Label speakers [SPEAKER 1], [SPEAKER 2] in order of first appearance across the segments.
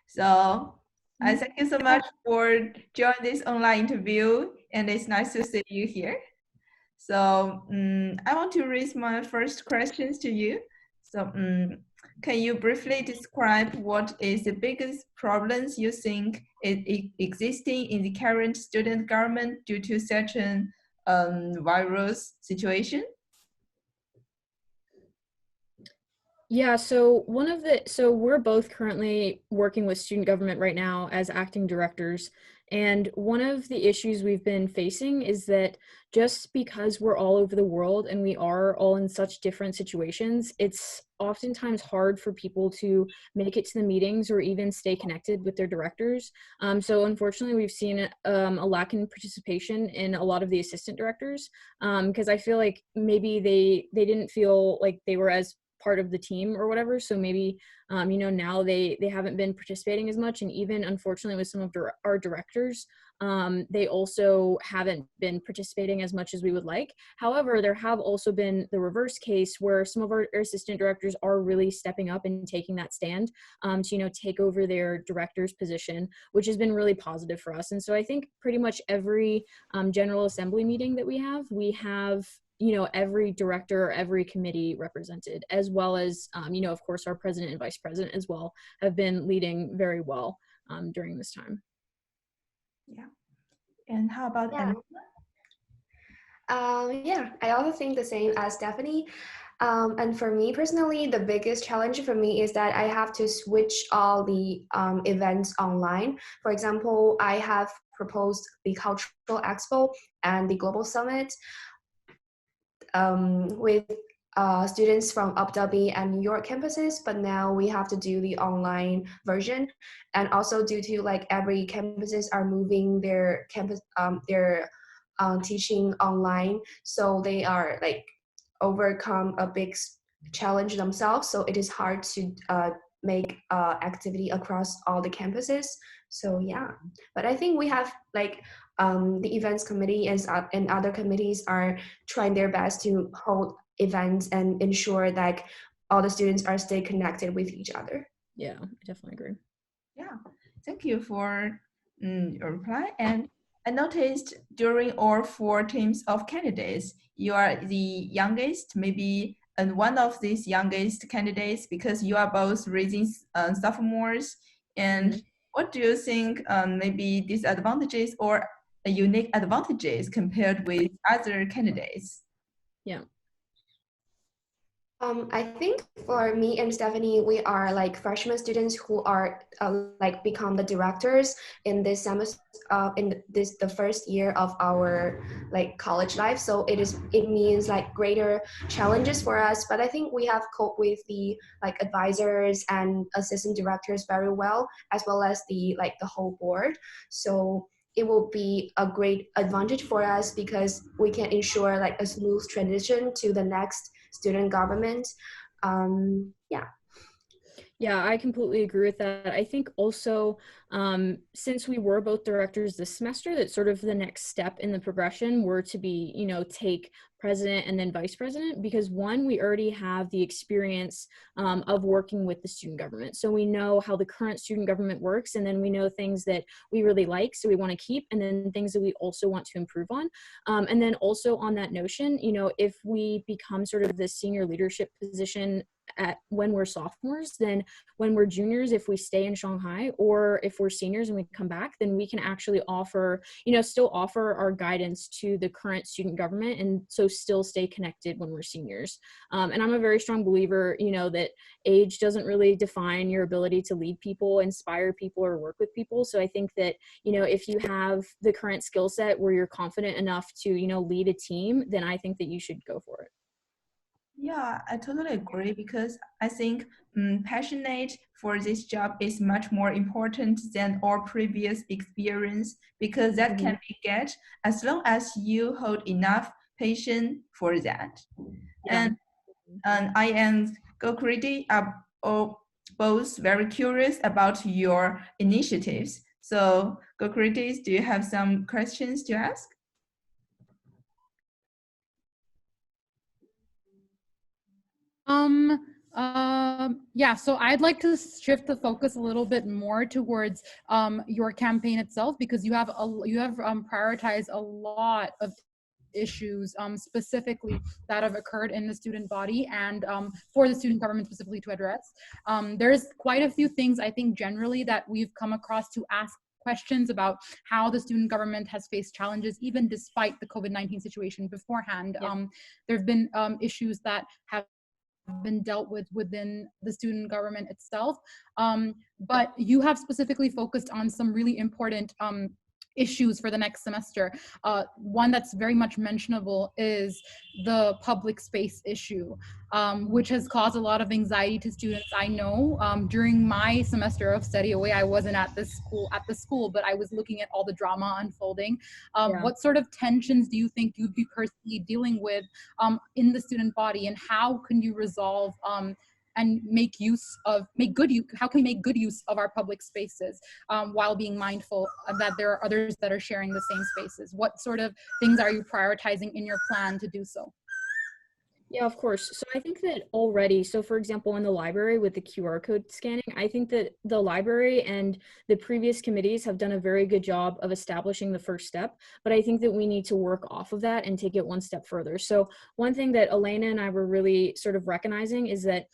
[SPEAKER 1] So I thank you so much for joining this online interview, and it's nice to see you here. So I want to raise my first questions to you. So can you briefly describe what is the biggest problems you think is existing in the current student government due to such an virus situation?
[SPEAKER 2] Yeah, so we're both currently working with student government right now as acting directors. And one of the issues we've been facing is that just because we're all over the world and we are all in such different situations, it's oftentimes hard for people to make it to the meetings or even stay connected with their directors. So unfortunately, we've seen a lack in participation in a lot of the assistant directors because I feel like maybe they didn't feel like they were as part of the team or whatever, so maybe now they haven't been participating as much, and even unfortunately with some of our directors, they also haven't been participating as much as we would like. However, there have also been the reverse case where some of our assistant directors are really stepping up and taking that stand to take over their director's position, which has been really positive for us. And so I think pretty much every General Assembly meeting that we have every director, every committee represented, as well as, of course, our president and vice president as well have been leading very well during this time.
[SPEAKER 1] Yeah. And how about
[SPEAKER 3] Yeah. Yeah, I also think the same as Stephenie. And for me personally, the biggest challenge for me is that I have to switch all the events online. For example, I have proposed the Cultural Expo and the Global Summit with students from Abu Dhabi and New York campuses, but now we have to do the online version. And also due to like every campuses are moving their campus, their teaching online, so they are like overcome a big challenge themselves. So it is hard to make activity across all the campuses. So yeah, but I think we have like the events committee and other committees are trying their best to hold events and ensure that all the students are stay connected with each other.
[SPEAKER 2] Yeah, I definitely agree.
[SPEAKER 1] Yeah, thank you for your reply. And I noticed during all four teams of candidates, you are the youngest, maybe, and one of these youngest candidates because you are both raising sophomores. And what do you think maybe disadvantages or unique advantages compared with other candidates?
[SPEAKER 2] Yeah.
[SPEAKER 3] I think for me and Stephenie, we are like freshman students who are like become the directors in this semester, the first year of our like college life. So it means like greater challenges for us. But I think we have coped with the like advisors and assistant directors very well, as well as the whole board. So it will be a great advantage for us because we can ensure like a smooth transition to the next student government. Yeah.
[SPEAKER 2] Yeah, I completely agree with that. I think also, since we were both directors this semester, that sort of the next step in the progression were to be, take president and then vice president, because one, we already have the experience of working with the student government. So we know how the current student government works, and then we know things that we really like, so we want to keep, and then things that we also want to improve on. And then also on that notion, if we become sort of the senior leadership position when we're sophomores, then when we're juniors, if we stay in Shanghai, or if we're seniors and we come back, then we can actually offer, still offer our guidance to the current student government, and so still stay connected when we're seniors. And I'm a very strong believer, that age doesn't really define your ability to lead people, inspire people, or work with people. So I think that, if you have the current skill set where you're confident enough to, lead a team, then I think that you should go for it.
[SPEAKER 1] Yeah, I totally agree because I think passionate for this job is much more important than our previous experience because that can be get as long as you hold enough patience for that.
[SPEAKER 2] Yeah.
[SPEAKER 1] And I and Gurkriti are both very curious about your initiatives. So Gurkriti, do you have some questions to ask?
[SPEAKER 4] Yeah, so I'd like to shift the focus a little bit more towards your campaign itself, because you have prioritized a lot of issues specifically that have occurred in the student body and for the student government specifically to address. There's quite a few things I think generally that we've come across to ask questions about how the student government has faced challenges even despite the COVID-19 situation beforehand.
[SPEAKER 2] Yeah.
[SPEAKER 4] There have been issues that have been dealt with within the student government itself. But you have specifically focused on some really important issues for the next semester. One that's very much mentionable is the public space issue, which has caused a lot of anxiety to students. I know during my semester of study away, I wasn't at the school, but I was looking at all the drama unfolding.
[SPEAKER 2] Yeah.
[SPEAKER 4] What sort of tensions do you think you'd be personally dealing with in the student body, and how can you resolve and how can we make good use of our public spaces while being mindful that there are others that are sharing the same spaces? What sort of things are you prioritizing in your plan to do so?
[SPEAKER 2] Yeah, of course. So I think that already, so for example, in the library with the QR code scanning, I think that the library and the previous committees have done a very good job of establishing the first step, but I think that we need to work off of that and take it one step further. So one thing that Elena and I were really sort of recognizing is that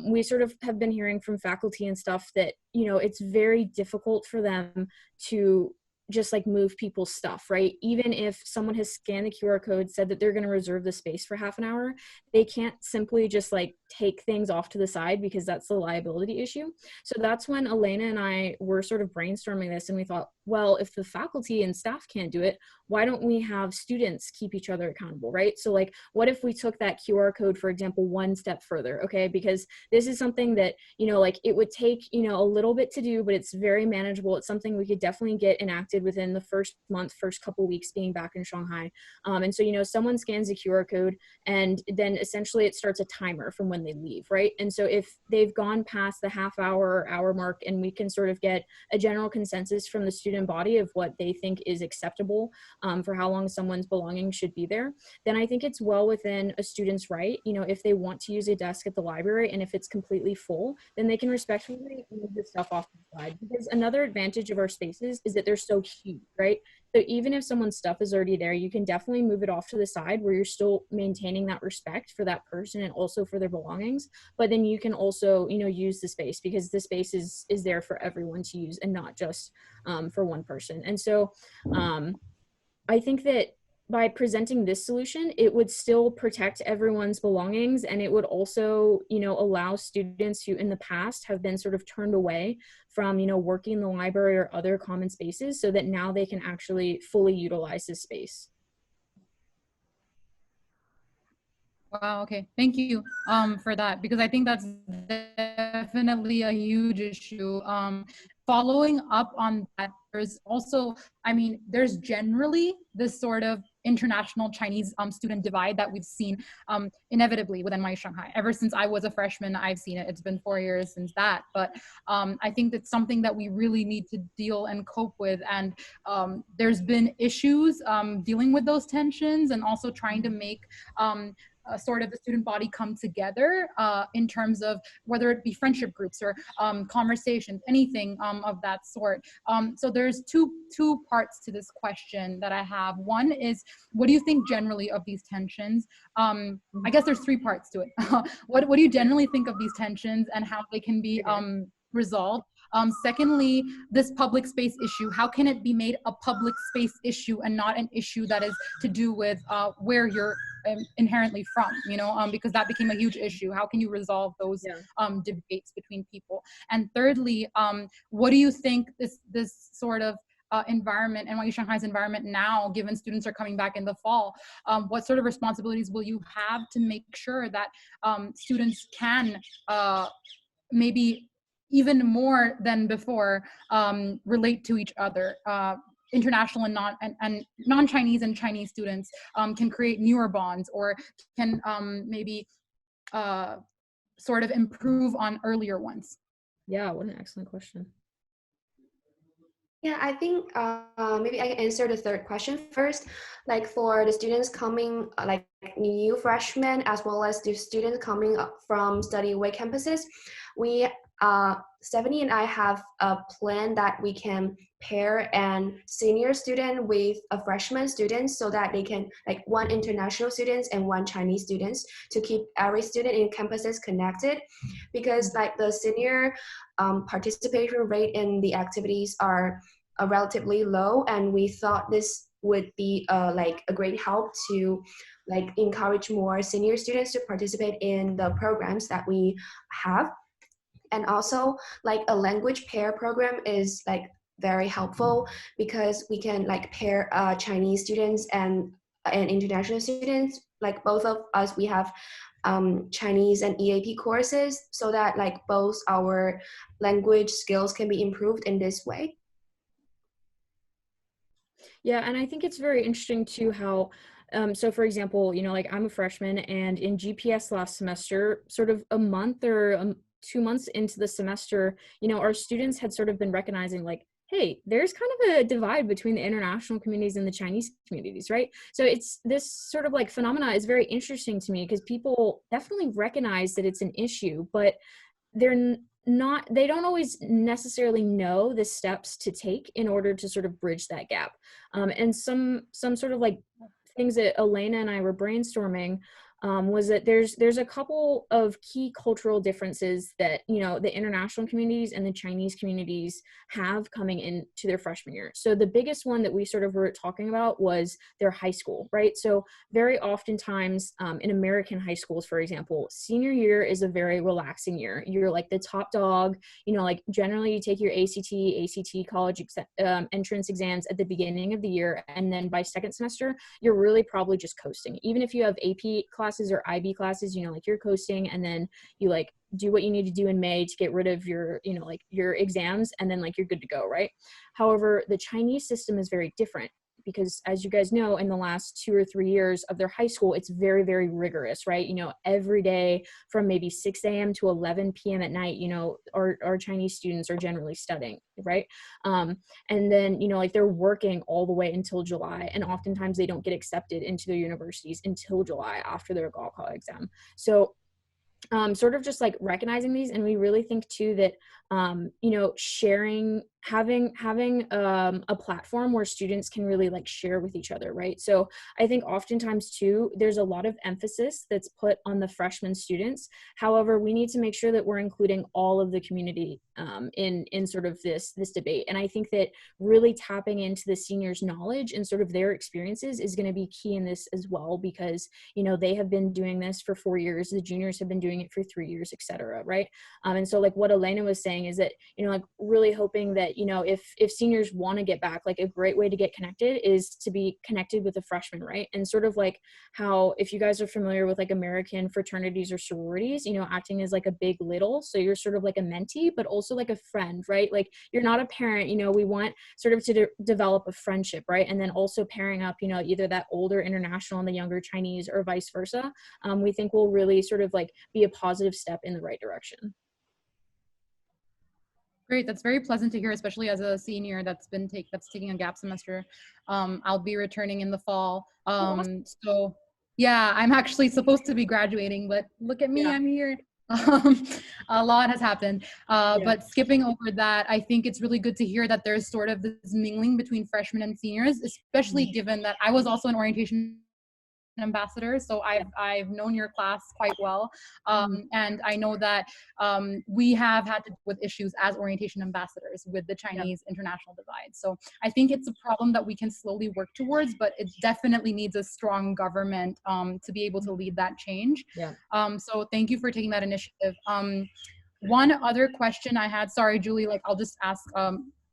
[SPEAKER 2] we sort of have been hearing from faculty and stuff that, you know, it's very difficult for them to just like move people's stuff, right? Even if someone has scanned the QR code, said that they're going to reserve the space for half an hour, they can't simply just like take things off to the side because that's the liability issue. So that's when Elena and I were sort of brainstorming this, and we thought, well, if the faculty and staff can't do it, why don't we have students keep each other accountable, right? So like, what if we took that QR code, for example, one step further, okay? Because this is something that, you know, like it would take, you know, a little bit to do, but it's very manageable. It's something we could definitely get enacted within the first month, first couple weeks being back in Shanghai. And so, you know, someone scans the QR code and then essentially it starts a timer from when they leave, right? And so if they've gone past the half hour or hour mark, and we can sort of get a general consensus from the student body of what they think is acceptable for how long someone's belongings should be there, then I think it's well within a student's right, you know, if they want to use a desk at the library and if it's completely full, then they can respectfully move the stuff off to the side. Because another advantage of our spaces is that they're so huge, right? So even if someone's stuff is already there, you can definitely move it off to the side where you're still maintaining that respect for that person and also for their belongings. But then you can also, you know, use the space because the space is there for everyone to use and not just for one person. And so I think that by presenting this solution, it would still protect everyone's belongings, and it would also, you know, allow students who in the past have been sort of turned away from, you know, working in the library or other common spaces, so that now they can actually fully utilize this space.
[SPEAKER 4] Wow, okay. Thank you for that, because I think that's definitely a huge issue. Following up on that, there's also, I mean, there's generally this sort of international Chinese student divide that we've seen inevitably within NYU Shanghai. Ever since I was a freshman, I've seen it. It's been 4 years since that. But I think that's something that we really need to deal and cope with. And there's been issues dealing with those tensions and also trying to make sort of the student body come together in terms of whether it be friendship groups or conversations, anything of that sort. So there's two parts to this question that I have. One is, what do you think generally of these tensions? I guess there's 3 parts to it. What do you generally think of these tensions and how they can be resolved? Secondly, this public space issue, how can it be made a public space issue and not an issue that is to do with where you're inherently from, you know, because that became a huge issue. How can you resolve those debates between people? And thirdly, what do you think this sort of environment, NYU Shanghai's environment now, given students are coming back in the fall, what sort of responsibilities will you have to make sure that students can maybe even more than before relate to each other? International and non-Chinese and Chinese students can create newer bonds, or can maybe sort of improve on earlier ones.
[SPEAKER 2] Yeah, what an excellent question.
[SPEAKER 3] Yeah, I think maybe I can answer the third question first. Like for the students coming like new freshmen as well as the students coming up from study away campuses, we Stephenie and I have a plan that we can pair an senior student with a freshman student so that they can like one international students and one Chinese students to keep every student in campuses connected, because like the senior participation rate in the activities are relatively low, and we thought this would be like a great help to like encourage more senior students to participate in the programs that we have. And also like a language pair program is like very helpful because we can like pair Chinese students and international students. Like both of us, we have Chinese and EAP courses, so that like both our language skills can be improved in this way.
[SPEAKER 2] Yeah, and I think it's very interesting too how, so for example, you know, like I'm a freshman, and in GPS last semester, sort of a month or 2 months into the semester, you know, our students had sort of been recognizing like, hey, there's kind of a divide between the international communities and the Chinese communities, right? So it's this sort of like phenomena is very interesting to me because people definitely recognize that it's an issue, but they don't always necessarily know the steps to take in order to sort of bridge that gap. And some sort of like things that Elena and I were brainstorming was that there's a couple of key cultural differences that, you know, the international communities and the Chinese communities have coming into their freshman year. So the biggest one that we sort of were talking about was their high school, right? So very oftentimes in American high schools, for example, senior year is a very relaxing year. You're like the top dog, you know, like generally you take your ACT college entrance exams at the beginning of the year. And then by second semester, you're really probably just coasting. Even if you have AP classes or IB classes, you know, like you're coasting, and then you like do what you need to do in May to get rid of your, you know, like your exams, and then like you're good to go, right? However, the Chinese system is very different because, as you guys know, in the last 2 or 3 years of their high school, it's very, very rigorous, right? You know, every day from maybe 6 a.m. to 11 p.m. at night, you know, our Chinese students are generally studying, right? And then, you know, like they're working all the way until July, and oftentimes they don't get accepted into their universities until July after their Gaokao exam. So sort of just like recognizing these, and we really think too that you know, having a platform where students can really like share with each other, right? So I think oftentimes too there's a lot of emphasis that's put on the freshman students. However, we need to make sure that we're including all of the community in sort of this debate. And I think that really tapping into the seniors' knowledge and sort of their experiences is going to be key in this as well, because, you know, they have been doing this for 4 years, the juniors have been doing it for 3 years, etc., right? And so like what Elena was saying is that, you know, like really hoping that, you know, if seniors want to get back, like a great way to get connected is to be connected with a freshman, right? And sort of like how, if you guys are familiar with like American fraternities or sororities, you know, acting as like a big little, so you're sort of like a mentee, but also like a friend, right? Like you're not a parent, you know, we want sort of to develop a friendship, right? And then also pairing up, you know, either that older international and the younger Chinese or vice versa, we think will really sort of like be a positive step in the right direction.
[SPEAKER 4] Great, that's very pleasant to hear, especially as a senior that's taking a gap semester. I'll be returning in the fall. So yeah, I'm actually supposed to be graduating, but look at me, yeah. I'm here. A lot has happened, but skipping over that, I think it's really good to hear that there's sort of this mingling between freshmen and seniors, especially given that I was also an orientation ambassador, so I've known your class quite well, and I know that we have had to deal with issues as orientation ambassadors with the Chinese international divide. So I think it's a problem that we can slowly work towards, but it definitely needs a strong government to be able to lead that change. So thank you for taking that initiative. One other question I had, sorry Julie, like I'll just ask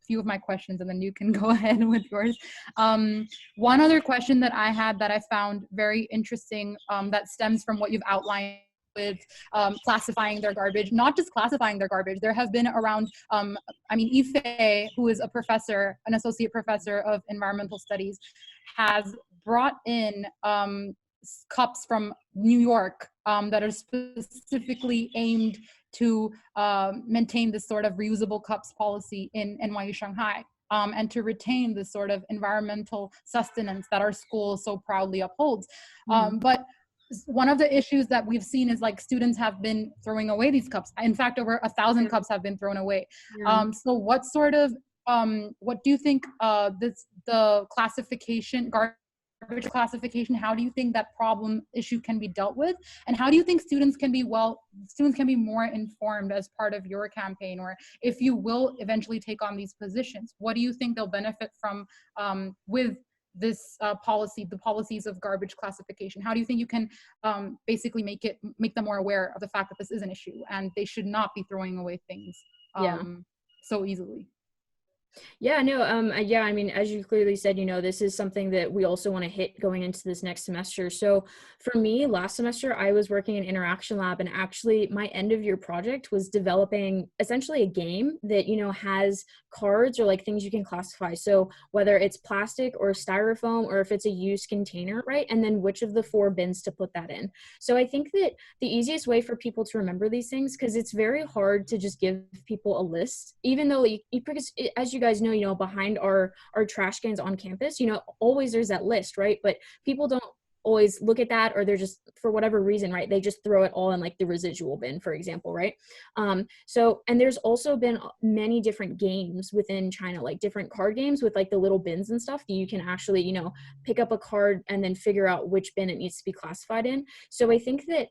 [SPEAKER 4] few of my questions and then you can go ahead with yours. One other question that I had that I found very interesting, that stems from what you've outlined with classifying their garbage, not just classifying their garbage. There have been around, I mean, Ife, who is a professor, an associate professor of environmental studies, has brought in cups from New York that are specifically aimed to maintain this sort of reusable cups policy in NYU Shanghai, and to retain this sort of environmental sustenance that our school so proudly upholds. But one of the issues that we've seen is like students have been throwing away these cups. In fact, over 1,000 cups have been thrown away. So what sort of, what do you think the classification, garbage classification, how do you think that problem issue can be dealt with? And how do you think students can be more informed as part of your campaign, or if you will eventually take on these positions? What do you think they'll benefit from with this policy, the policies of garbage classification? How do you think you can basically make them more aware of the fact that this is an issue and they should not be throwing away things so easily?
[SPEAKER 2] Yeah, no, yeah, I mean, as you clearly said, you know, this is something that we also want to hit going into this next semester. So for me, last semester, I was working in Interaction Lab, and actually my end of year project was developing essentially a game that, you know, has cards or like things you can classify. So whether it's plastic or styrofoam, or if it's a used container, right? And then which of the 4 bins to put that in. So I think that the easiest way for people to remember these things, because it's very hard to just give people a list, even though because as you guys know, you know, behind our trash cans on campus, you know, always there's that list, right? But people don't always look at that, or they're just, for whatever reason, right, they just throw it all in like the residual bin, for example, right? So, and there's also been many different games within China, like different card games with like the little bins and stuff that you can actually, you know, pick up a card and then figure out which bin it needs to be classified in. So I think that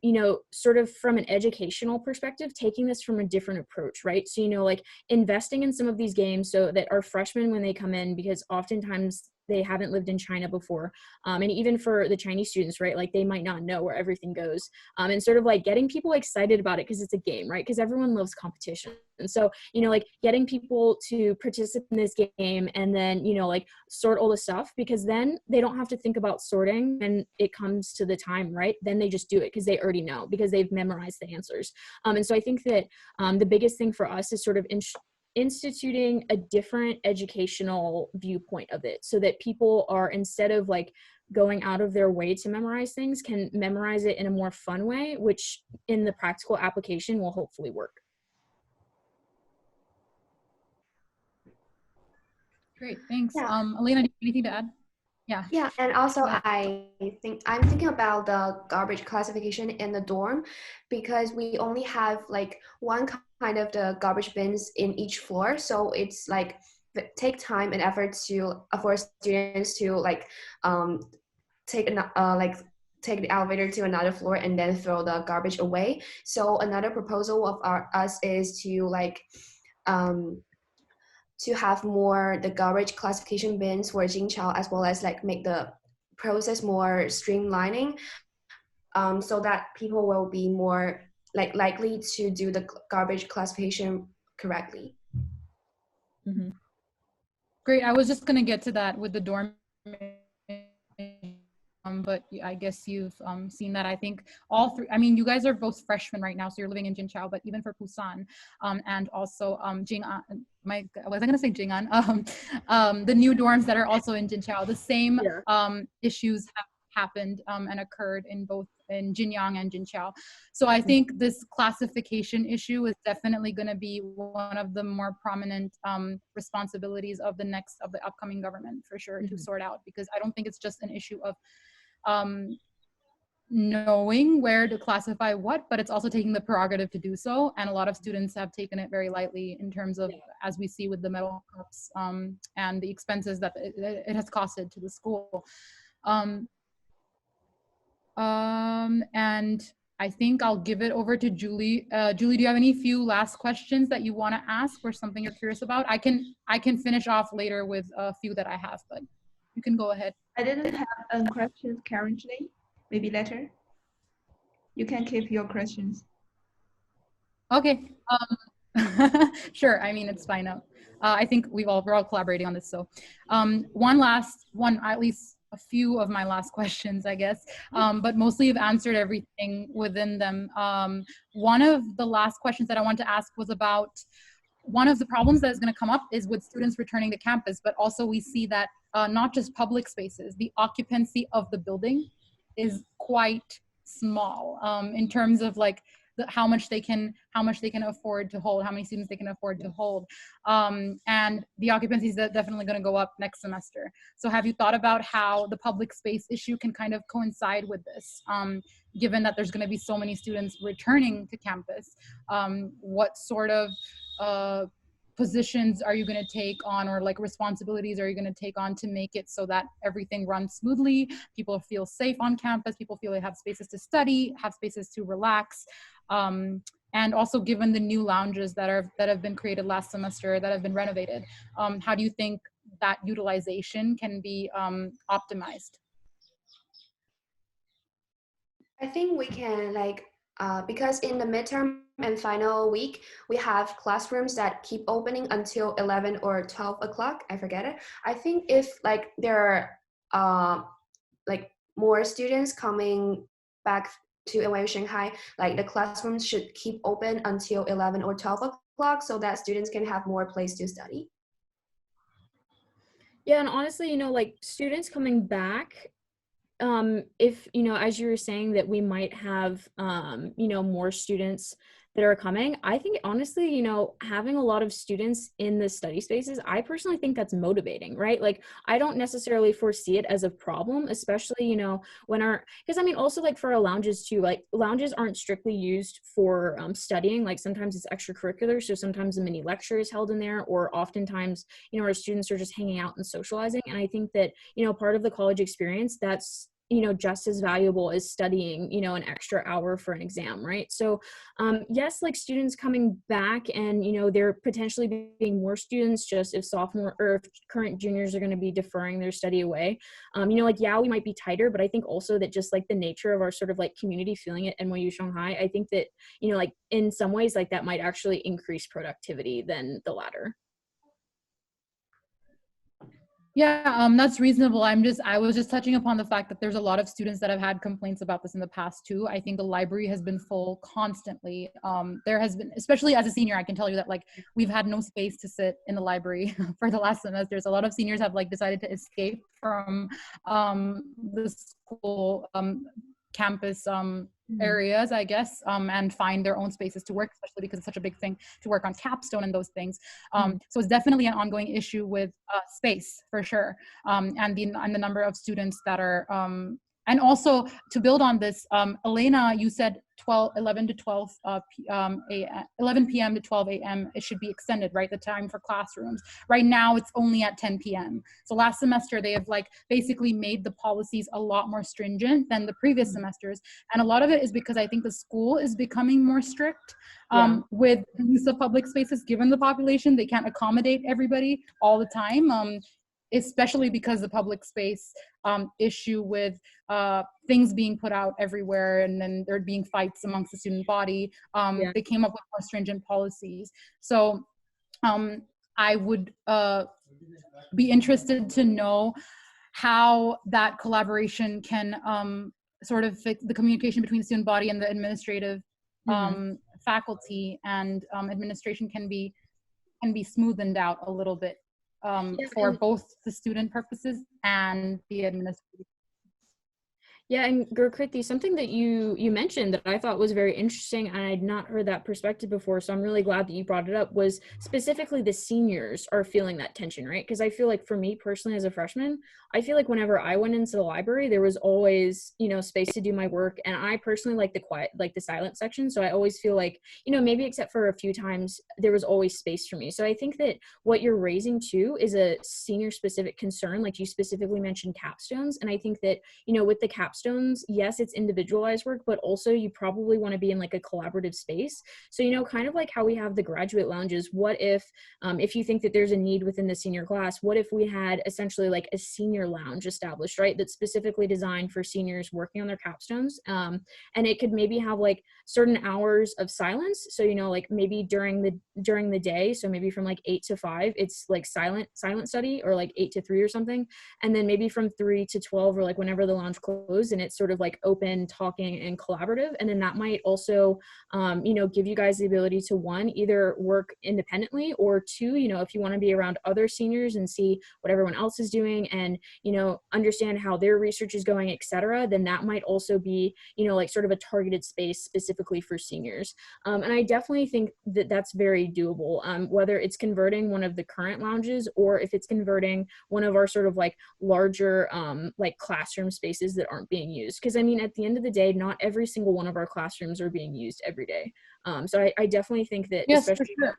[SPEAKER 2] you know, sort of from an educational perspective, taking this from a different approach, right? So, you know, like investing in some of these games so that our freshmen, when they come in, because oftentimes they haven't lived in China before, and even for the Chinese students, right, like they might not know where everything goes, and sort of like getting people excited about it because it's a game, right? Because everyone loves competition. And so, you know, like getting people to participate in this game and then, you know, like sort all the stuff, because then they don't have to think about sorting when it comes to the time, right? Then they just do it because they already know, because they've memorized the answers. And so I think that the biggest thing for us is sort of instituting a different educational viewpoint of it, so that people are, instead of like going out of their way to memorize things, can memorize it in a more fun way, which in the practical application will hopefully work.
[SPEAKER 4] Great, thanks.
[SPEAKER 3] Yeah.
[SPEAKER 4] Elena, do you have anything to add?
[SPEAKER 3] Yeah, and also I'm thinking about the garbage classification in the dorm, because we only have like one kind of the garbage bins in each floor, so it's like take time and effort to for students to like take the elevator to another floor and then throw the garbage away. So another proposal of us is to like to have more the garbage classification bins for Jingqiao, as well as like make the process more streamlining, so that people will be more like likely to do the garbage classification correctly.
[SPEAKER 4] Mm-hmm. Great. I was just going to get to that with the dorm, but I guess you've seen that. I think all 3, I mean, you guys are both freshmen right now, so you're living in Jinqiao, but even for Busan and also Jing'an, was I going to say Jing'an? The new dorms that are also in Jinqiao, the same issues have happened and occurred in both in Jinyang and Jinqiao. So I think this classification issue is definitely going to be one of the more prominent responsibilities of the upcoming government, for sure, to sort out, because I don't think it's just an issue of knowing where to classify what, but it's also taking the prerogative to do so. And a lot of students have taken it very lightly in terms of, as we see with the metal cups and the expenses that it has costed to the school. And I think I'll give it over to Julie. Julie, do you have any few last questions that you want to ask, or something you're curious about? I can finish off later with a few that I have, but you can go ahead.
[SPEAKER 1] I didn't have questions currently. Maybe later. You can keep your questions.
[SPEAKER 4] Okay. Sure. I mean, it's fine. I think we're all collaborating on this. So at least a few of my last questions, I guess, but mostly you've answered everything within them. One of the last questions that I want to ask was about one of the problems that is going to come up is with students returning to campus, but also we see that not just public spaces, the occupancy of the building is quite small in terms of like how much they can afford to hold, how many students they can afford to hold. And the occupancy is definitely going to go up next semester. So have you thought about how the public space issue can kind of coincide with this? Given that there's going to be so many students returning to campus, what sort of positions are you going to take on, or like responsibilities are you going to take on to make it so that everything runs smoothly, people feel safe on campus, people feel they have spaces to study, have spaces to relax, and also given the new lounges that have been created last semester, that have been renovated, how do you think that utilization can be optimized?
[SPEAKER 3] I think we can because in the midterm and final week, we have classrooms that keep opening until 11 or 12 o'clock. I forget it. I think if there are more students coming back to NYU Shanghai, the classrooms should keep open until 11 or 12 o'clock so that students can have more place to study.
[SPEAKER 2] Yeah, and honestly, students coming back, if, as you were saying that we might have, more students that are coming, I think honestly, having a lot of students in the study spaces, I personally think that's motivating, right? Like, I don't necessarily foresee it as a problem, especially, because also for our lounges too, lounges aren't strictly used for studying, sometimes it's extracurricular. So sometimes a mini lecture is held in there, or oftentimes, our students are just hanging out and socializing. And I think that, part of the college experience, that's just as valuable as studying an extra hour for an exam, right? So yes, students coming back, and there potentially being more students, just if sophomore or if current juniors are going to be deferring their study away, yeah, we might be tighter, but I think also that just the nature of our sort of community feeling at NYU Shanghai, I think that in some ways that might actually increase productivity than the latter.
[SPEAKER 4] Yeah, that's reasonable. I was just touching upon the fact that there's a lot of students that have had complaints about this in the past too. I think the library has been full constantly. There has been, especially as a senior, I can tell you that we've had no space to sit in the library for the last semesters. A lot of seniors have decided to escape from the school campus areas, I guess, and find their own spaces to work, especially because it's such a big thing to work on capstone and those things. So it's definitely an ongoing issue with space for sure, and the number of students that are and also to build on this, Elena, you said 11 to 12 11 p.m. to 12 a.m. it should be extended, right? The time for classrooms. Right now it's only at 10 p.m. So last semester they have basically made the policies a lot more stringent than the previous semesters, and a lot of it is because I think the school is becoming more strict with the use of public spaces. Given the population, they can't accommodate everybody all the time, especially because the public space issue with things being put out everywhere, and then there being fights amongst the student body. They came up with more stringent policies. So I would be interested to know how that collaboration can sort of fix the communication between the student body and the administrative faculty, and administration can be smoothened out a little bit for both the student purposes and the administration.
[SPEAKER 2] Yeah, and Gurkriti, something that you mentioned that I thought was very interesting, and I had not heard that perspective before, so I'm really glad that you brought it up, was specifically the seniors are feeling that tension, right? Because I feel for me personally as a freshman, I feel whenever I went into the library, there was always, space to do my work, and I personally like the quiet, the silent section, so I always feel maybe except for a few times, there was always space for me. So I think that what you're raising too is a senior specific concern, you specifically mentioned capstones, and I think that, with the capstones, yes, it's individualized work, but also you probably want to be in a collaborative space. So, kind of how we have the graduate lounges, what if you think that there's a need within the senior class, what if we had essentially a senior lounge established, right, that's specifically designed for seniors working on their capstones, and it could maybe have certain hours of silence. So, maybe during the day, so maybe from 8 to 5, it's silent study, or 8 to 3 or something, and then maybe from 3 to 12, or whenever the lounge closes, closed and it's sort of like open, talking, and collaborative. And then that might also, give you guys the ability to, one, either work independently, or two, if you want to be around other seniors and see what everyone else is doing and, understand how their research is going, etc., then that might also be, like sort of a targeted space specifically for seniors. And I definitely think that that's very doable, whether it's converting one of the current lounges or if it's converting one of our sort of like larger like classroom spaces that aren't being used. Because I mean, at the end of the day, not every single one of our classrooms are being used every day. So I definitely think that,
[SPEAKER 4] Yes,
[SPEAKER 2] especially,
[SPEAKER 4] for sure.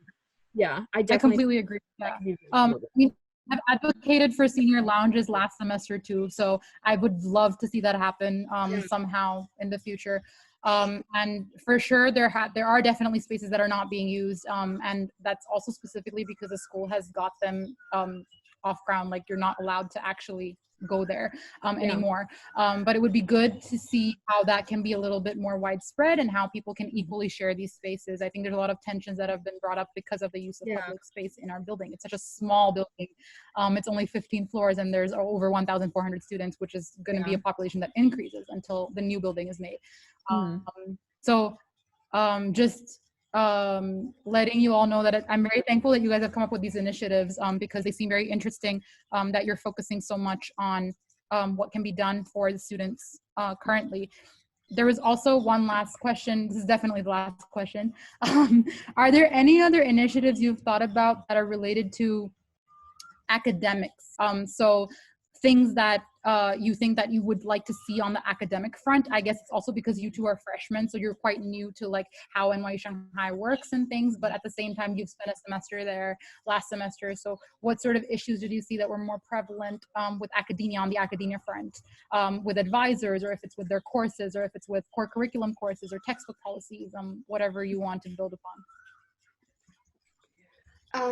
[SPEAKER 2] yeah, I
[SPEAKER 4] completely agree with that. I've advocated for senior lounges last semester too, so I would love to see that happen somehow in the future. And for sure, there are definitely spaces that are not being used, and that's also specifically because the school has got them off ground, like you're not allowed to actually go there anymore. But it would be good to see how that can be a little bit more widespread and how people can equally share these spaces. I think there's a lot of tensions that have been brought up because of the use of public space in our building. It's such a small building. It's only 15 floors and there's over 1,400 students, which is going to be a population that increases until the new building is made. Just letting you all know that I'm very thankful that you guys have come up with these initiatives because they seem very interesting, that you're focusing so much on what can be done for the students currently. There was also one last question. This is definitely the last question. Are there any other initiatives you've thought about that are related to academics? So things that you think that you would like to see on the academic front. I guess it's also because you two are freshmen, so you're quite new to like how NYU Shanghai works and things, but at the same time, you've spent a semester there last semester. So what sort of issues did you see that were more prevalent with academia on the academia front, with advisors, or if it's with their courses, or if it's with core curriculum courses or textbook policies, whatever you want to build upon?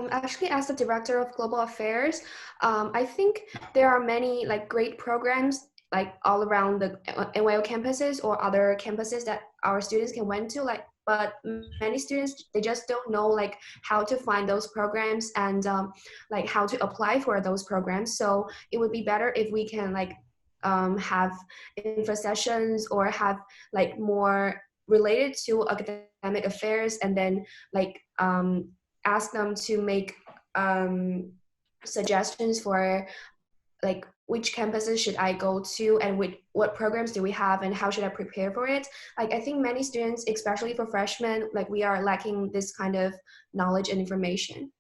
[SPEAKER 3] Actually, as the director of global affairs, I think there are many like great programs like all around the NYU campuses or other campuses that our students can went to. But many students, they just don't know like how to find those programs and like how to apply for those programs. So it would be better if we can like have info sessions or have like more related to academic affairs, and then like ask them to make suggestions for like which campuses should I go to and what programs do we have and how should I prepare for it. Like I think many students, especially for freshmen, like we are lacking this kind of knowledge and information.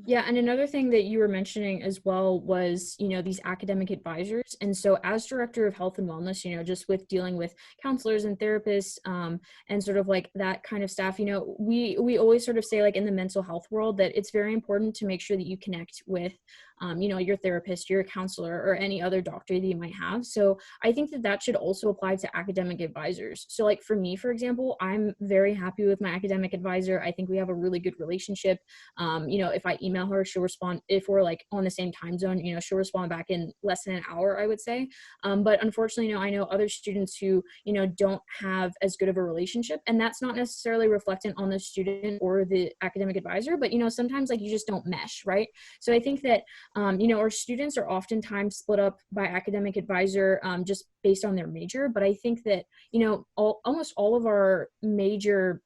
[SPEAKER 2] Yeah, and another thing that you were mentioning as well was, these academic advisors. And so as director of health and wellness, just with dealing with counselors and therapists and sort of like that kind of staff, we always sort of say like in the mental health world that it's very important to make sure that you connect with, your therapist, your counselor, or any other doctor that you might have. So I think that that should also apply to academic advisors. So like for me, for example, I'm very happy with my academic advisor. I think we have a really good relationship. If I email her, she'll respond. If we're like on the same time zone, she'll respond back in less than an hour, I would say. But unfortunately, I know other students who, don't have as good of a relationship, and that's not necessarily reflected on the student or the academic advisor, but, sometimes like you just don't mesh, right? So I think that, our students are oftentimes split up by academic advisor just based on their major. But I think that, almost all of our majors,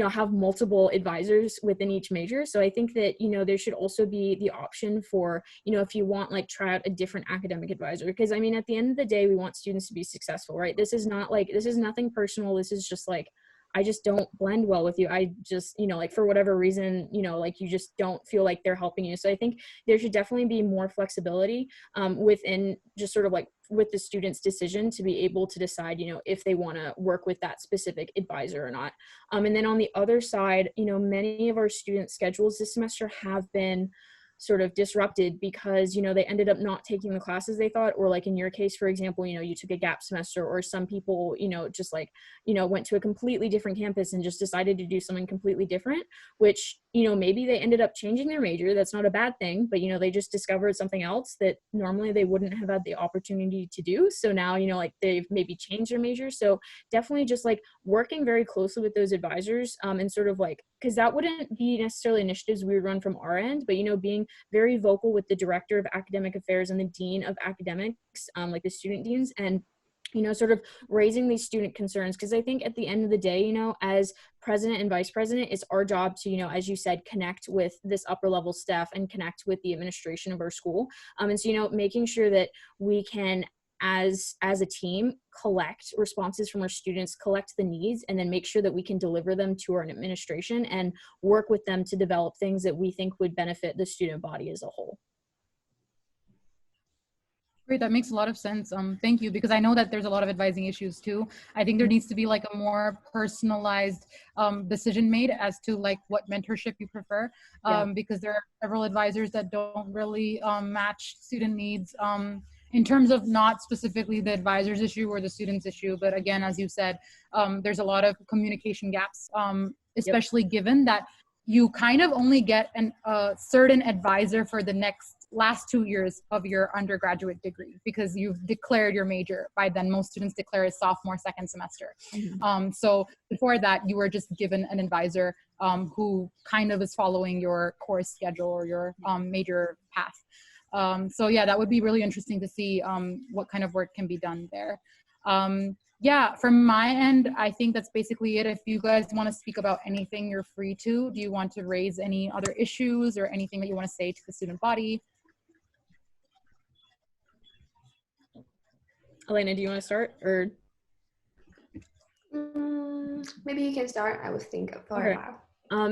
[SPEAKER 2] have multiple advisors within each major. So I think that, there should also be the option for, if you want, like try out a different academic advisor, because I mean, at the end of the day, we want students to be successful, right? This is nothing personal. This is just like, I just don't blend well with you. I just, like for whatever reason, like you just don't feel like they're helping you. So I think there should definitely be more flexibility within just sort of like with the student's decision to be able to decide, if they want to work with that specific advisor or not. And then on the other side, many of our student schedules this semester have been sort of disrupted because, they ended up not taking the classes they thought, or like in your case, for example, you took a gap semester, or some people, just like, went to a completely different campus and just decided to do something completely different, which you know, maybe they ended up changing their major. That's not a bad thing, but, you know, they just discovered something else that normally they wouldn't have had the opportunity to do. So now, you know, like they've maybe changed their major. So definitely just like working very closely with those advisors, and sort of like, because that wouldn't be necessarily initiatives we would run from our end, but, you know, being very vocal with the director of academic affairs and the dean of academics, like the student deans, and, you know, sort of raising these student concerns. Because I think at the end of the day, you know, as president and vice president, it's our job to, you know, as you said, connect with this upper level staff and connect with the administration of our school. And so, you know, making sure that we can, as a team, collect responses from our students, collect the needs, and then make sure that we can deliver them to our administration and work with them to develop things that we think would benefit the student body as a whole.
[SPEAKER 4] Great, that makes a lot of sense. Thank you, because I know that there's a lot of advising issues too. I think there needs to be like a more personalized decision made as to like what mentorship you prefer, because there are several advisors that don't really match student needs in terms of not specifically the advisor's issue or the student's issue. But again, as you said, there's a lot of communication gaps, especially given that you kind of only get a certain advisor for the last 2 years of your undergraduate degree, because you've declared your major. By then, most students declare as sophomore, second semester. So before that, you were just given an advisor who kind of is following your course schedule or your major path. So yeah, that would be really interesting to see what kind of work can be done there. Yeah, from my end, I think that's basically it. If you guys want to speak about anything, you're free to. Do you want to raise any other issues or anything that you want to say to the student body?
[SPEAKER 2] Elena, do you want to start, or?
[SPEAKER 3] Maybe you can start. I would think for a while.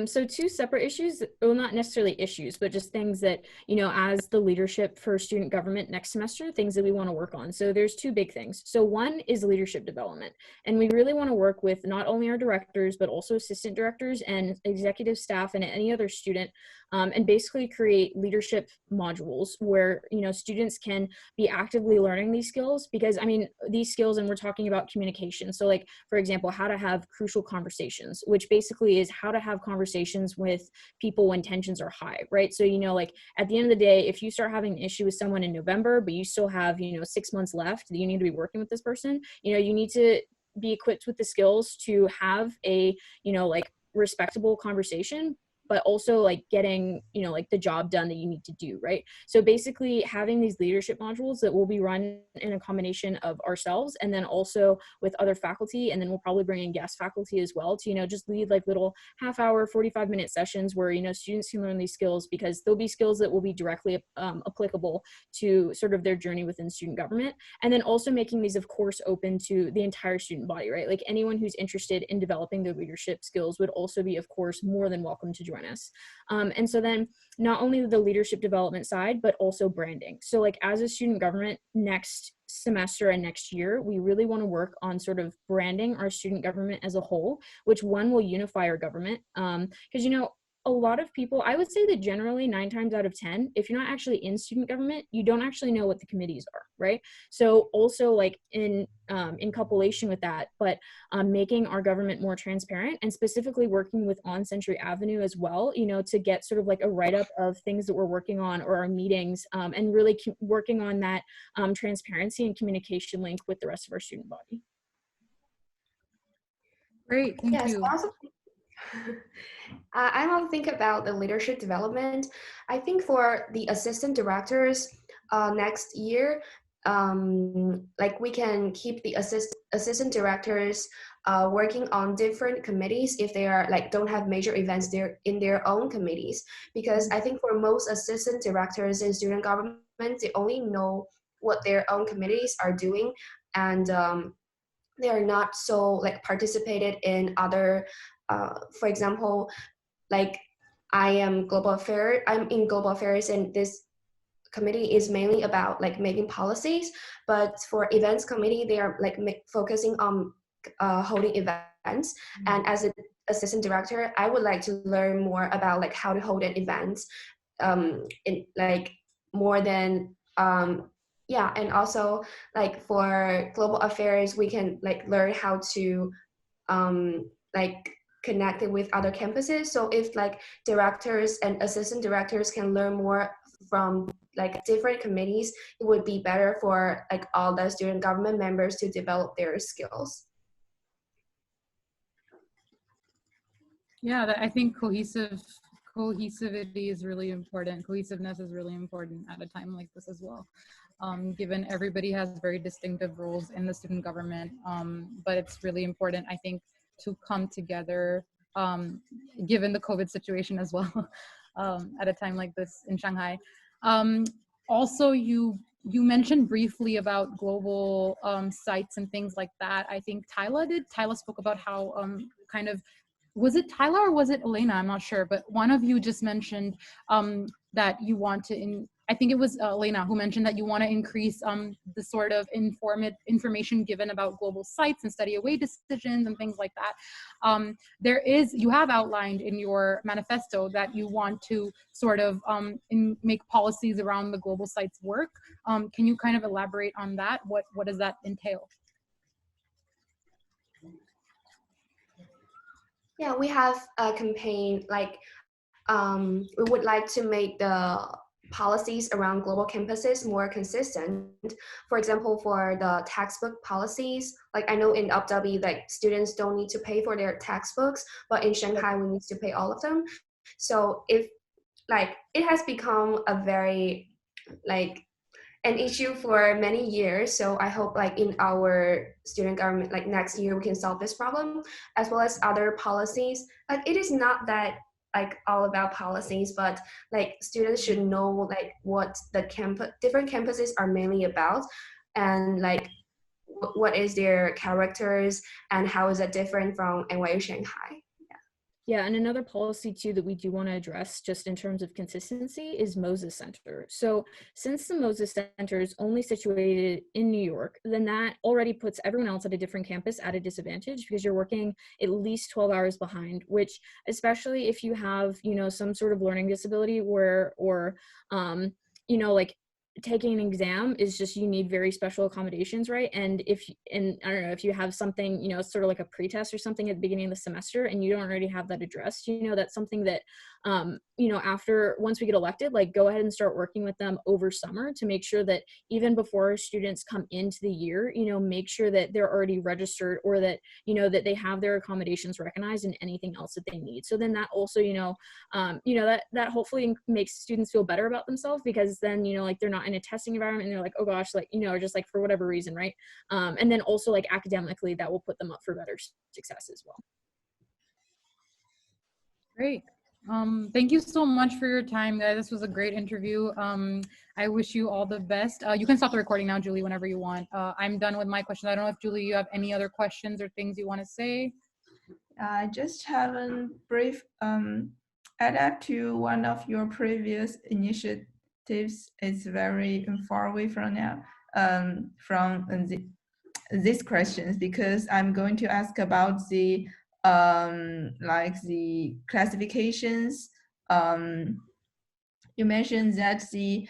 [SPEAKER 2] So two separate issues, well, not necessarily issues, but just things that, you know, as the leadership for student government next semester, things that we want to work on. So there's two big things. So one is leadership development. And we really want to work with not only our directors, but also assistant directors and executive staff and any other student, and basically create leadership modules where, you know, students can be actively learning these skills. Because I mean, these skills, and we're talking about communication. So like, for example, how to have crucial conversations, which basically is how to have conversations with people when tensions are high, right? So, you know, like at the end of the day, if you start having an issue with someone in November, but you still have, you know, 6 months left, you need to be working with this person, you know, you need to be equipped with the skills to have a, you know, like respectable conversation, but also like getting, you know, like the job done that you need to do, right? So basically having these leadership modules that will be run in a combination of ourselves and then also with other faculty, and then we'll probably bring in guest faculty as well to, you know, just lead like little half-hour, 45-minute sessions where, you know, students can learn these skills, because there'll be skills that will be directly applicable to sort of their journey within student government. And then also making these, of course, open to the entire student body, right? Like anyone who's interested in developing their leadership skills would also be, of course, more than welcome to join us. And so then not only the leadership development side, but also branding. So like as a student government next semester and next year, we really want to work on sort of branding our student government as a whole, which one will unify our government. Because, you know, a lot of people, I would say that generally 9 times out of 10, if you're not actually in student government, you don't actually know what the committees are, right? So also like in compilation with that, but making our government more transparent and specifically working with On Century Avenue as well, you know, to get sort of like a write-up of things that we're working on or our meetings, and really working on that transparency and communication link with the rest of our student body.
[SPEAKER 4] Great, thank you.
[SPEAKER 3] I want to think about the leadership development. I think for the assistant directors next year, like we can keep the assistant directors working on different committees if they are like don't have major events there in their own committees. Because I think for most assistant directors in student government, they only know what their own committees are doing, and they are not so like participated in other. For example, like I'm in global affairs, and this committee is mainly about like making policies. But for events committee, they are like focusing on holding events. And as an assistant director, I would like to learn more about like how to hold an event, in like more than yeah. And also like for global affairs, we can like learn how to like connected with other campuses. So if like directors and assistant directors can learn more from like different committees, it would be better for like all the student government members to develop their skills.
[SPEAKER 4] Yeah, I think cohesivity is really important. Cohesiveness is really important at a time like this as well. Given everybody has very distinctive roles in the student government, but it's really important, I think, to come together, given the COVID situation as well, at a time like this in Shanghai. Also, you mentioned briefly about global sites and things like that. I think Tyla spoke about how kind of, was it Tyler or was it Elena? I'm not sure, but one of you just mentioned that you want to, I think it was Elena who mentioned that you want to increase the sort of information given about global sites and study away decisions and things like that. You have outlined in your manifesto that you want to sort of make policies around the global sites work. Can you kind of elaborate on that? What does that entail?
[SPEAKER 3] Yeah, we have a campaign like we would like to make the policies around global campuses more consistent. For example, for the textbook policies, like I know in Abu Dhabi, like students don't need to pay for their textbooks, but in Shanghai, we need to pay all of them. So if like it has become a very like an issue for many years. So I hope like in our student government, like next year we can solve this problem, as well as other policies. Like it is not that like all about policies, but like students should know like what the different campuses are mainly about, and like what is their characters and how is it different from NYU Shanghai.
[SPEAKER 2] Yeah, and another policy too that we do want to address just in terms of consistency is Moses Center. So since the Moses Center is only situated in New York, then that already puts everyone else at a different campus at a disadvantage because you're working at least 12 hours behind, which especially if you have, you know, some sort of learning disability or you know, like taking an exam is just, you need very special accommodations, right? And I don't know, if you have something, you know, sort of like a pretest or something at the beginning of the semester and you don't already have that addressed, you know, that's something that you know, once we get elected, like go ahead and start working with them over summer to make sure that even before students come into the year, you know, make sure that they're already registered, or that, you know, that they have their accommodations recognized and anything else that they need. So then that also, you know, that hopefully makes students feel better about themselves, because then, you know, like they're not in a testing environment and they're like, oh gosh, like, you know, or just like for whatever reason, right? And then also like academically, that will put them up for better success as well.
[SPEAKER 4] Great. Thank you so much for your time, guys. This was a great interview. I wish you all the best. You can stop the recording now, Julie, whenever you want. I'm done with my questions. I don't know if, Julie, you have any other questions or things you want to say?
[SPEAKER 1] I just have a brief add up to one of your previous initiatives. It's very far away from now, from these questions, because I'm going to ask about the like the classifications. You mentioned that the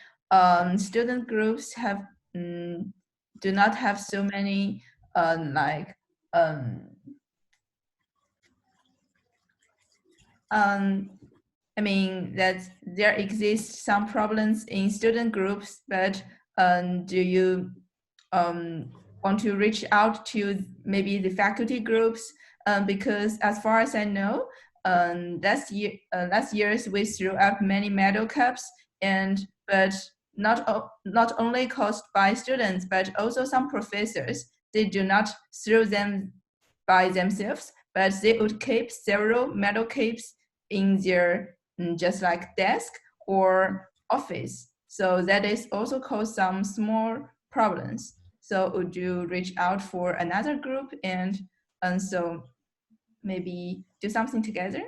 [SPEAKER 1] student groups have do not have so many like I mean that there exist some problems in student groups, but do you want to reach out to maybe the faculty groups? Because as far as I know, last years we threw up many medal cups, but not only caused by students, but also some professors. They do not throw them by themselves, but they would keep several medal caps in their just like desk or office. So that is also cause some small problems. So would you reach out for another group and so maybe do something together?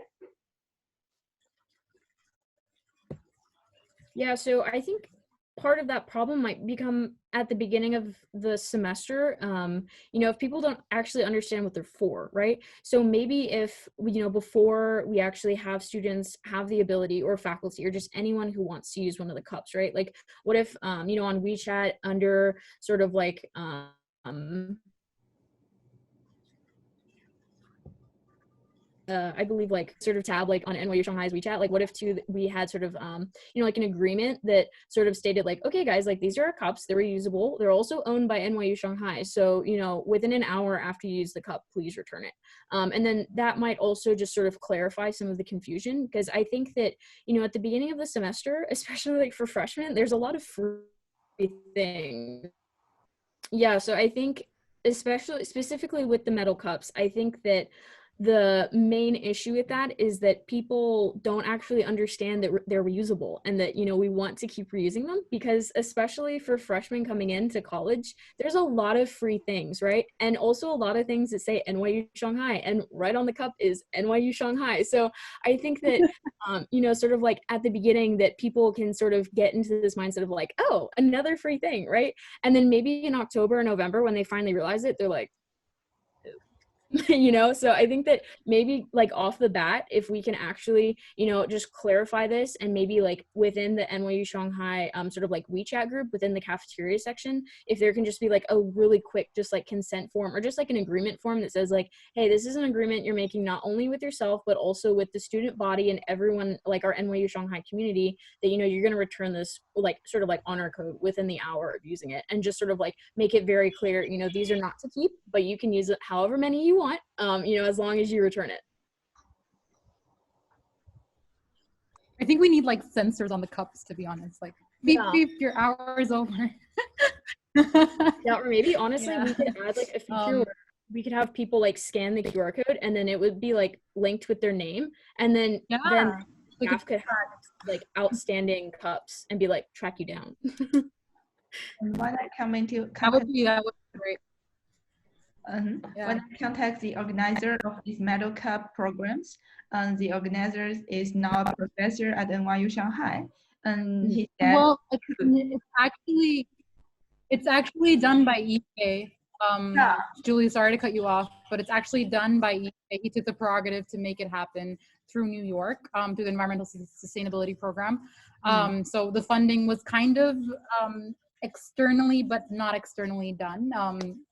[SPEAKER 2] Yeah, so I think part of that problem might become at the beginning of the semester, you know, if people don't actually understand what they're for, right? So maybe if, you know, before we actually have students have the ability, or faculty, or just anyone who wants to use one of the cups, right? Like what if, you know, on WeChat under sort of like, I believe like sort of tab like on NYU Shanghai's WeChat, like what if we had sort of you know, like an agreement that sort of stated like, okay guys, like these are our cups, they're reusable, they're also owned by NYU Shanghai, so you know, within an hour after you use the cup, please return it. And then that might also just sort of clarify some of the confusion, because I think that, you know, at the beginning of the semester, especially like for freshmen, there's a lot of free things. Yeah, so I think especially specifically with the metal cups, I think that the main issue with that is that people don't actually understand that they're reusable, and that, you know, we want to keep reusing them, because especially for freshmen coming into college, there's a lot of free things, right? And also a lot of things that say NYU Shanghai, and right on the cup is NYU Shanghai. So I think that you know, sort of like at the beginning, that people can sort of get into this mindset of like, oh, another free thing, right? And then maybe in October or November, when they finally realize it, they're like, you know. So I think that maybe like off the bat, if we can actually, you know, just clarify this, and maybe like within the NYU Shanghai sort of like WeChat group within the cafeteria section, if there can just be like a really quick just like consent form, or just like an agreement form that says like, hey, this is an agreement you're making not only with yourself but also with the student body and everyone, like our NYU Shanghai community, that, you know, you're going to return this like sort of like honor code within the hour of using it, and just sort of like make it very clear, you know, these are not to keep, but you can use it however many you want, you know, as long as you return it.
[SPEAKER 4] I think we need like sensors on the cups, to be honest. Like, beep,
[SPEAKER 2] Yeah.
[SPEAKER 4] beep, your hour is over.
[SPEAKER 2] Yeah, or maybe honestly,
[SPEAKER 4] Yeah.
[SPEAKER 2] we could add like a feature where we could have people like scan the QR code, and then it would be like linked with their name, and then staff could have like outstanding cups and be like, track you down.
[SPEAKER 1] And when I come into
[SPEAKER 4] that would be great.
[SPEAKER 1] When I contact the organizer of these medal cup programs, the organizer is now a professor at NYU Shanghai, and he said,
[SPEAKER 4] well, it's actually done by EA. Julie, sorry to cut you off, but it's actually done by EA. He took the prerogative to make it happen through New York, through the Environmental Sustainability Program. So the funding was kind of externally, but not externally done.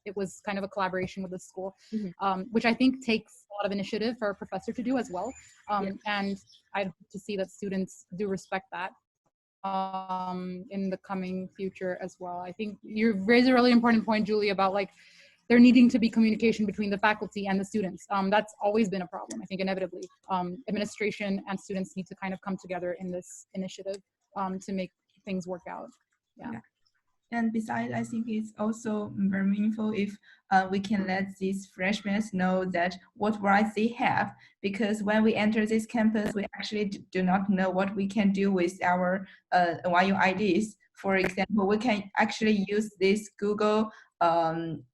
[SPEAKER 4] It was kind of a collaboration with the school, which I think takes a lot of initiative for a professor to do as well. And I hope to see that students do respect that in the coming future as well. I think you raised a really important point, Julie, about like there needing to be communication between the faculty and the students. That's always been a problem, I think, inevitably. Administration and students need to kind of come together in this initiative to make things work out. Yeah.
[SPEAKER 1] And besides, I think it's also very meaningful if we can let these freshmen know that what rights they have, because when we enter this campus, we actually do not know what we can do with our NYU IDs. For example, we can actually use this Google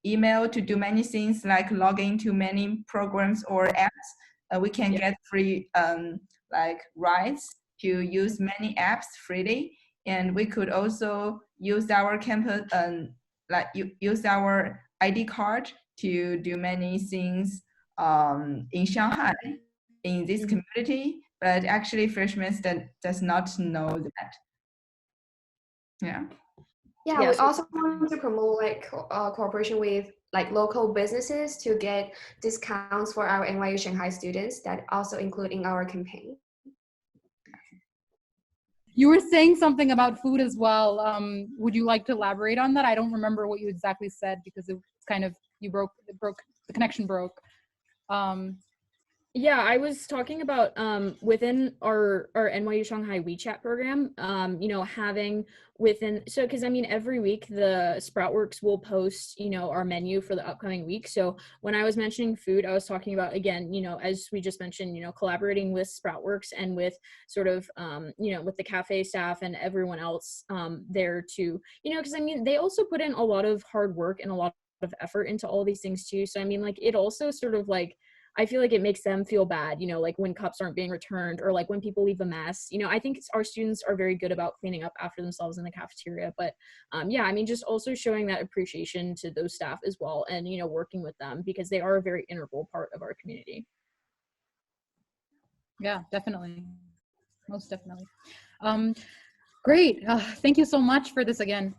[SPEAKER 1] email to do many things, like log into many programs or apps. We can get free like rights to use many apps freely. And we could also use our campus, use our ID card to do many things in Shanghai, in this community. But actually, freshmen does not know that. Yeah.
[SPEAKER 3] Yeah, we also want to promote like cooperation with like local businesses to get discounts for our NYU Shanghai students, that also including our campaign.
[SPEAKER 4] You were saying something about food as well. Would you like to elaborate on that? I don't remember what you exactly said, because it's kind of, the connection broke.
[SPEAKER 2] Yeah, I was talking about within our NYU Shanghai WeChat program, you know, having within, so because I mean every week the Sproutworks will post, you know, our menu for the upcoming week. So when I was mentioning food, I was talking about, again, you know, as we just mentioned, you know, collaborating with Sproutworks and with sort of you know, with the cafe staff and everyone else there to, you know, because I mean they also put in a lot of hard work and a lot of effort into all these things too. So I mean, like, it also sort of like, I feel like it makes them feel bad, you know, like when cups aren't being returned, or like when people leave a mess. You know, I think our students are very good about cleaning up after themselves in the cafeteria. But yeah, I mean, just also showing that appreciation to those staff as well, and, you know, working with them, because they are a very integral part of our community.
[SPEAKER 4] Yeah, definitely. Most definitely. Great. Thank you so much for this again.